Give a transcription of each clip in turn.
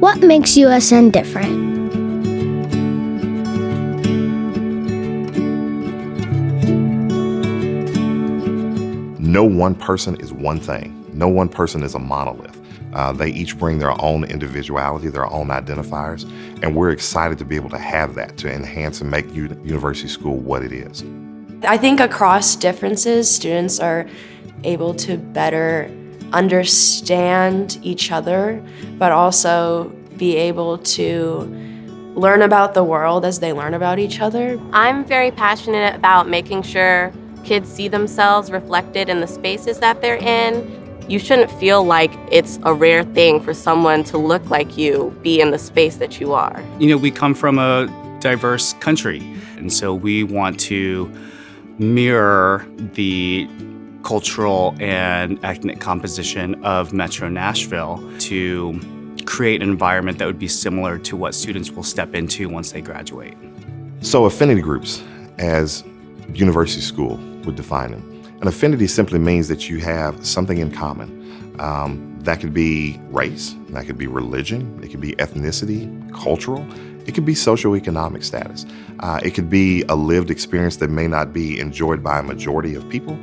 What makes USN different? No one person is one thing. No one person is a monolith. They each bring their own individuality, their own identifiers, and we're excited to be able to have that to enhance and make University School what it is. I think across differences, students are able to better understand each other, but also be able to learn about the world as they learn about each other. I'm very passionate about making sure kids see themselves reflected in the spaces that they're in. You shouldn't feel like it's a rare thing for someone to look like you, be in the space that you are. You know, we come from a diverse country, and so we want to mirror the cultural and ethnic composition of Metro Nashville to create an environment that would be similar to what students will step into once they graduate. So affinity groups, as University School would define them. An affinity simply means that you have something in common. That could be race, that could be religion, it could be ethnicity, cultural, it could be socioeconomic status. It could be a lived experience that may not be enjoyed by a majority of people.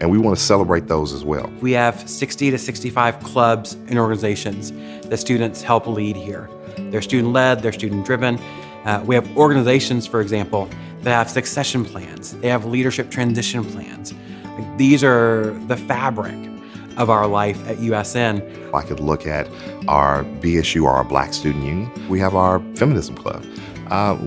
And we want to celebrate those as well. We have 60 to 65 clubs and organizations that students help lead here. They're student-led, they're student-driven. We have organizations, for example, that have succession plans. They have leadership transition plans. These are the fabric of our life at USN. I could look at our BSU, or our Black Student Union. We have our Feminism Club,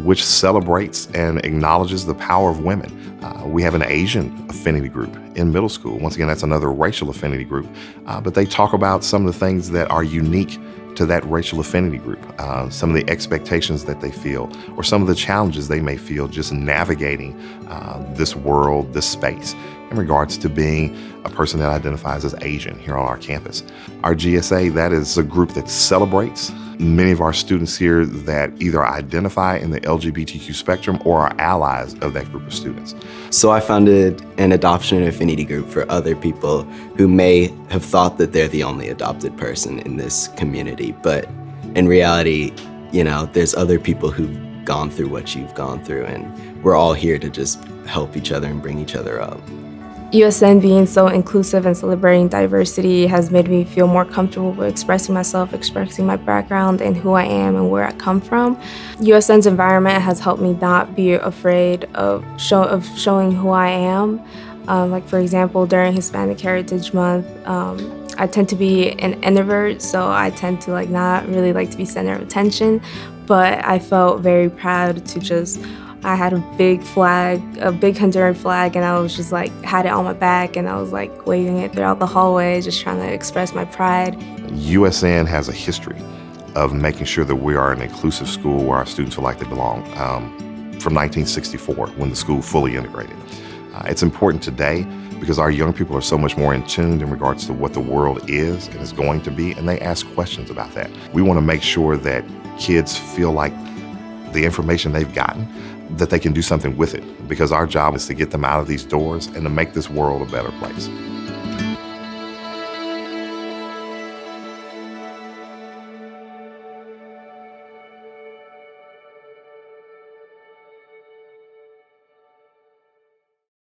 which celebrates and acknowledges the power of women. We have an Asian affinity group in middle school. Once again, that's another racial affinity group, but they talk about some of the things that are unique to that racial affinity group, some of the expectations that they feel, or some of the challenges they may feel just navigating this world, this space, in regards to being a person that identifies as Asian here on our campus. Our GSA, that is a group that celebrates many of our students here that either identify in the LGBTQ spectrum or are allies of that group of students. So I founded an adoption and affinity group for other people who may have thought that they're the only adopted person in this community, but in reality, you know, there's other people who've gone through what you've gone through, and we're all here to just help each other and bring each other up. USN being so inclusive and celebrating diversity has made me feel more comfortable with expressing myself, expressing my background and who I am and where I come from. USN's environment has helped me not be afraid of showing who I am. Like for example, during Hispanic Heritage Month, I tend to be an introvert, so I tend to not really like to be center of attention, but I felt very proud to I had a big flag, a big Honduran flag, and I was just had it on my back, and I was waving it throughout the hallway, just trying to express my pride. USN has a history of making sure that we are an inclusive school where our students feel like they belong, from 1964, when the school fully integrated. It's important today because our young people are so much more in tune in regards to what the world is and is going to be, and they ask questions about that. We want to make sure that kids feel like the information they've gotten, that they can do something with it, because our job is to get them out of these doors and to make this world a better place.